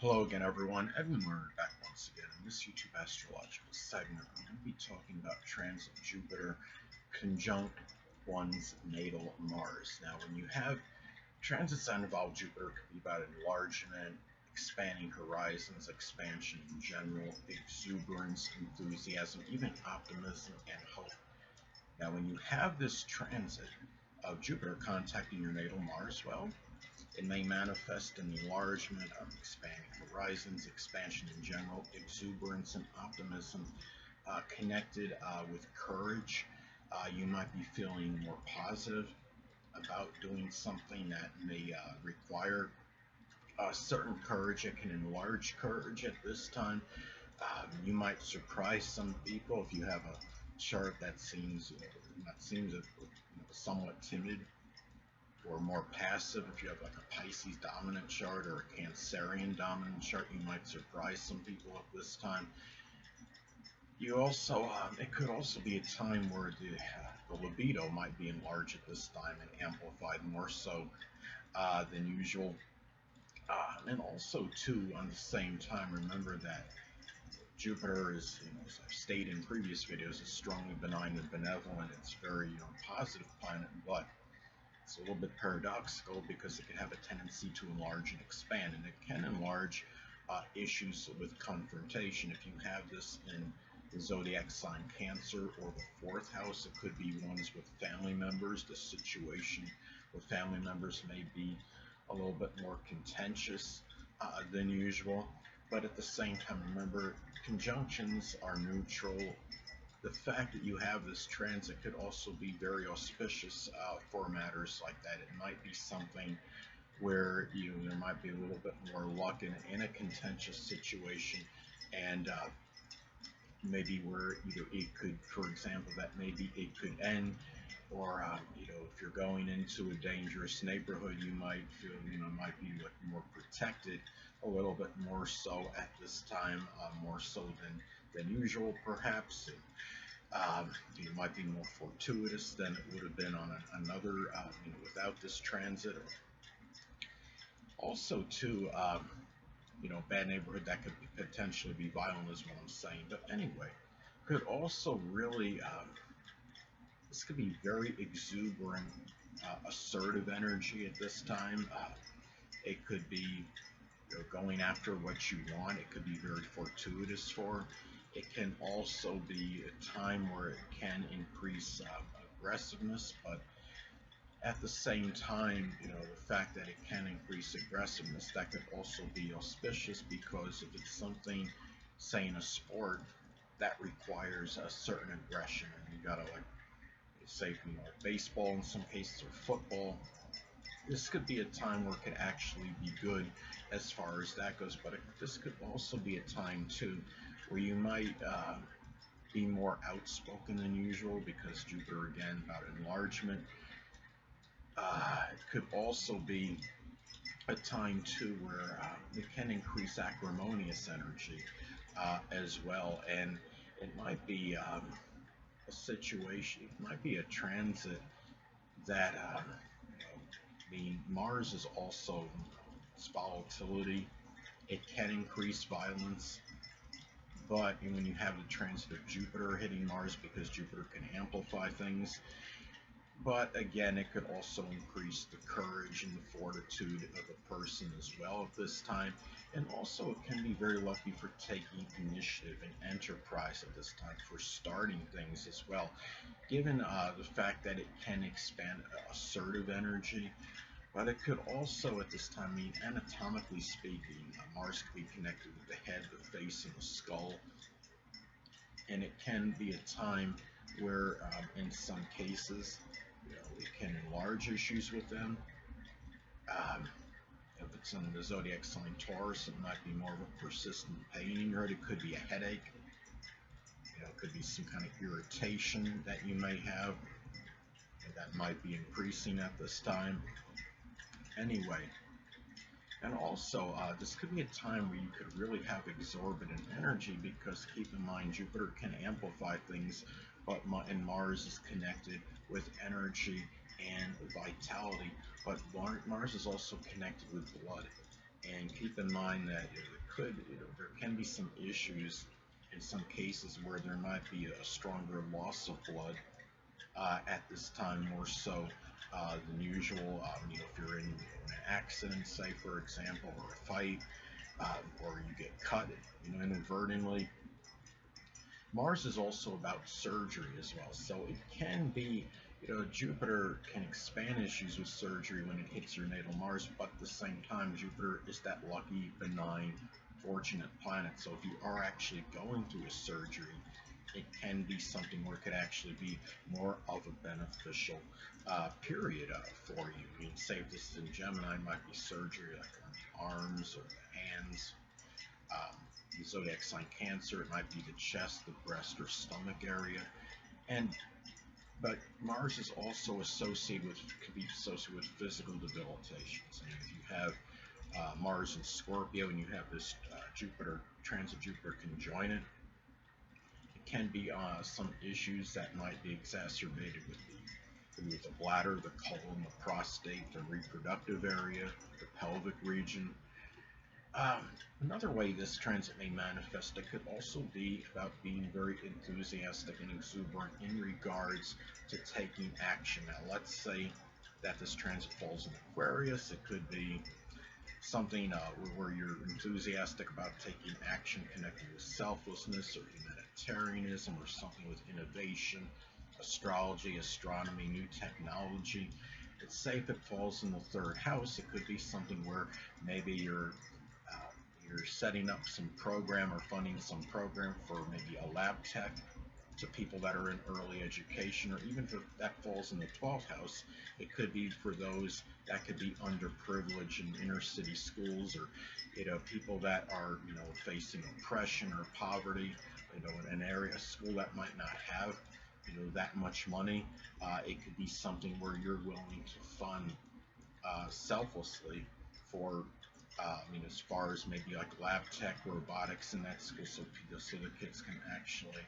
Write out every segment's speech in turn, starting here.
Hello again, everyone. Edwin Learnard back once again in this YouTube astrological segment. I'm going to be talking about transit Jupiter conjunct one's natal Mars. Now, when you have transits that involve Jupiter, it could be about enlargement, expanding horizons, expansion in general, exuberance, enthusiasm, even optimism and hope. Now, when you have this transit of Jupiter contacting your natal Mars, well, it may manifest in the enlargement of expanding horizons, expansion in general, exuberance and optimism, connected with courage. You might be feeling more positive about doing something that may require certain courage. It can enlarge courage at this time. You might surprise some people if you have a chart that seems somewhat timid or more passive. If you have like a Pisces dominant chart or a Cancerian dominant chart, you might surprise some people at this time. You also, it could also be a time where the libido might be enlarged at this time and amplified more so than usual. And also, too, on the same time, remember that Jupiter is, as I've stated in previous videos, is strongly benign and benevolent. It's very, positive planet, but it's a little bit paradoxical because it can have a tendency to enlarge and expand, and it can enlarge issues with confrontation. If you have this in the zodiac sign Cancer or the fourth house, it could be ones with family members. The situation with family members may be a little bit more contentious than usual, but at the same time, remember, conjunctions are neutral. The fact that you have this transit could also be very auspicious for matters like that. It might be something where there might be a little bit more luck in a contentious situation, and maybe where it could, for example, that maybe it could end, or if you're going into a dangerous neighborhood, you might feel might be like more protected a little bit more so at this time, more so than usual perhaps. It might be more fortuitous than it would have been on another, without this transit. Also, too, bad neighborhood that could potentially be violent is what I'm saying. But anyway, could also really, this could be very exuberant, assertive energy at this time. It could be going after what you want. It could be very fortuitous for. It can also be a time where it can increase aggressiveness, but at the same time, the fact that it can increase aggressiveness, that could also be auspicious because if it's something, say in a sport, that requires a certain aggression, and you gotta like, say, baseball in some cases or football, this could be a time where it could actually be good as far as that goes, but this could also be a time too where you might be more outspoken than usual because Jupiter, again, about enlargement. It could also be a time too where it can increase acrimonious energy as well, and it might be a situation, it might be a transit that I mean, Mars is also its volatility. It can increase violence, but when you have the transit of Jupiter hitting Mars, because Jupiter can amplify things, but again, it could also increase the courage and the fortitude of a person as well at this time. And also, it can be very lucky for taking initiative and enterprise at this time, for starting things as well. Given the fact that it can expand assertive energy, but it could also at this time mean, anatomically speaking, Mars could be connected with the head, the face, and the skull. And it can be a time where, in some cases, it can enlarge issues with them. Um, if it's in the zodiac sign Taurus, it might be more of a persistent pain in your head. It could be a headache. It could be some kind of irritation that you may have that might be increasing at this time. Anyway, and also this could be a time where you could really have exorbitant energy because keep in mind Jupiter can amplify things, but and Mars is connected with energy and vitality, but Mars is also connected with blood. And keep in mind that there can be some issues in some cases where there might be a stronger loss of blood at this time, more so than usual. If you're in an accident, say for example, or a fight, or you get cut, inadvertently. Mars is also about surgery as well, so it can be, Jupiter can expand issues with surgery when it hits your natal Mars, but at the same time, Jupiter is that lucky, benign, fortunate planet. So if you are actually going through a surgery, it can be something where it could actually be more of a beneficial period for you. I mean, say if this is in Gemini, it might be surgery like on the arms or the hands. The zodiac sign Cancer, it might be the chest, the breast, or stomach area. And but Mars is also associated with, could be associated with physical debilitations. And if you have Mars in Scorpio and you have this transit Jupiter conjoined, it can be some issues that might be exacerbated with the bladder, the colon, the prostate, the reproductive area, the pelvic region. Another way this transit may manifest, it could also be about being very enthusiastic and exuberant in regards to taking action. Now, let's say that this transit falls in Aquarius. It could be something where you're enthusiastic about taking action connected with selflessness or humanitarianism, or something with innovation, astrology, astronomy, new technology. Let's say if it falls in the third house, it could be something where maybe you're setting up some program or funding some program for maybe a lab tech to people that are in early education, or even if that falls in the 12th house, it could be for those that could be underprivileged in inner city schools, or people that are facing oppression or poverty, in an area, a school that might not have that much money. It could be something where you're willing to fund selflessly for as far as maybe like lab tech, robotics in that school, so the kids can actually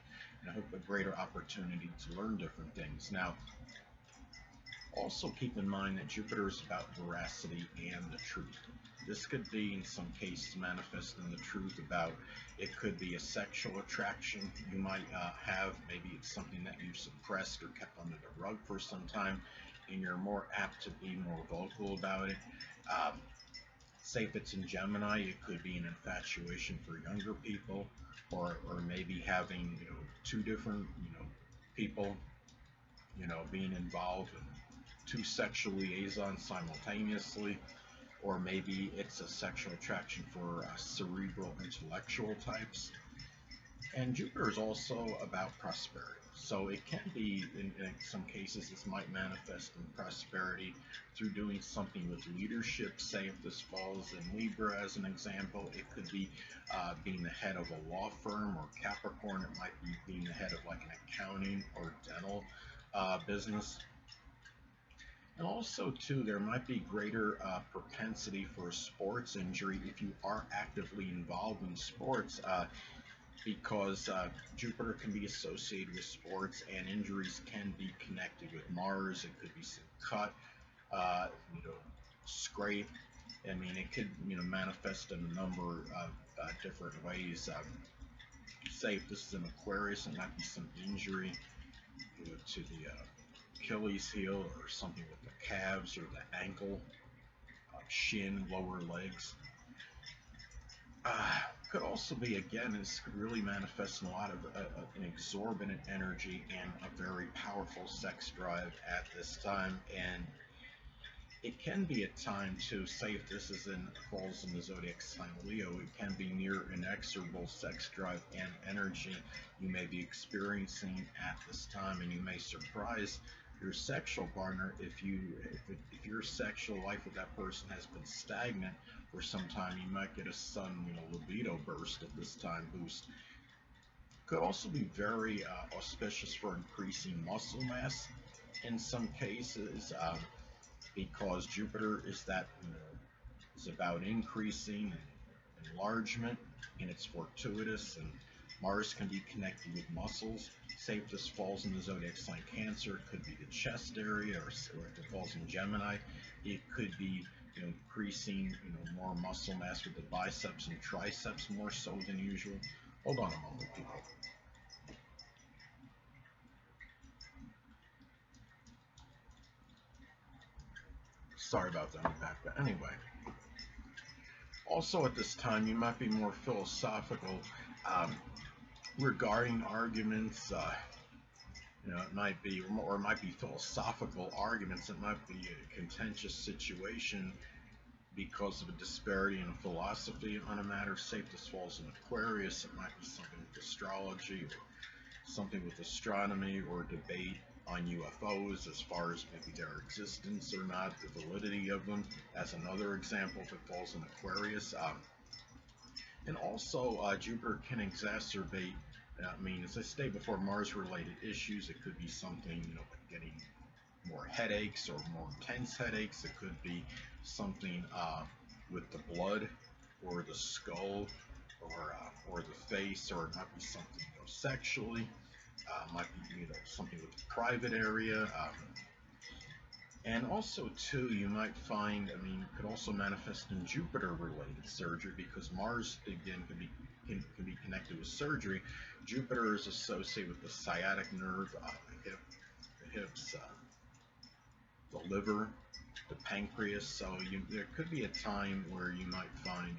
have a greater opportunity to learn different things. Now, also keep in mind that Jupiter is about veracity and the truth. This could be, in some cases, manifest in the truth about, it could be a sexual attraction you might have. Maybe it's something that you suppressed or kept under the rug for some time, and you're more apt to be more vocal about it. Say if it's in Gemini, it could be an infatuation for younger people, or maybe having two different people being involved in two sexual liaisons simultaneously, or maybe it's a sexual attraction for cerebral intellectual types. And Jupiter is also about prosperity. So it can be, in some cases, this might manifest in prosperity through doing something with leadership. Say if this falls in Libra as an example, it could be being the head of a law firm, or Capricorn, it might be being the head of like an accounting or dental business. And also, too, there might be greater propensity for a sports injury if you are actively involved in sports. Because Jupiter can be associated with sports, and injuries can be connected with Mars. It could be some cut, scrape. I mean, it could manifest in a number of different ways. Say if this is an Aquarius, it might be some injury to the Achilles heel, or something with the calves or the ankle, shin, lower legs. Could also be, again, this could really manifest in a lot of an exorbitant energy and a very powerful sex drive at this time. And it can be a time to, say if this falls in the zodiac sign Leo, it can be near inexorable sex drive and energy you may be experiencing at this time, and you may surprise your sexual partner if your sexual life with that person has been stagnant for some time. You might get a sudden libido burst at this time, boost. Could also be very auspicious for increasing muscle mass in some cases, because Jupiter is about increasing and enlargement, and it's fortuitous, and Mars can be connected with muscles. Say if this falls in the zodiac sign Cancer, it could be the chest area, or if it falls in Gemini, it could be increasing, more muscle mass with the biceps and triceps more so than usual. Hold on a moment, people. Sorry about that impact, but anyway. Also at this time, you might be more philosophical um, regarding arguments. It might be, or it might be philosophical arguments. It might be a contentious situation because of a disparity in philosophy on a matter. Say if this falls in Aquarius, it might be something with astrology, or something with astronomy, or debate on UFOs as far as maybe their existence or not, the validity of them, as another example if it falls in Aquarius. And also, Jupiter can exacerbate, as I stated before, Mars-related issues. It could be something, like getting more headaches or more intense headaches. It could be something with the blood or the skull or the face, or it might be something sexually. Might be something with the private area. And also, too, you might find, could also manifest in Jupiter-related surgery because Mars, again, can be connected with surgery. Jupiter is associated with the sciatic nerve, the hips, the liver, the pancreas. So there could be a time where you might find,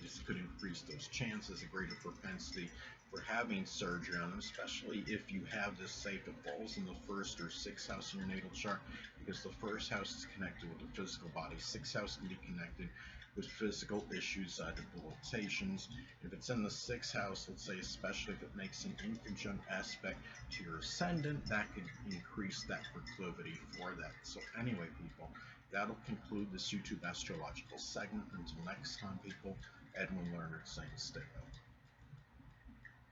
this could increase those chances, a greater propensity for having surgery on them, especially if you have this, say, if it falls in the first or sixth house in your natal chart, because the first house is connected with the physical body. Sixth house can be connected with physical issues, debilitations. If it's in the sixth house, let's say, especially if it makes an inconjunct aspect to your ascendant, that could increase that proclivity for that. So anyway, people, that'll conclude this YouTube astrological segment. Until next time, people, Edwin Learnard saying stay well.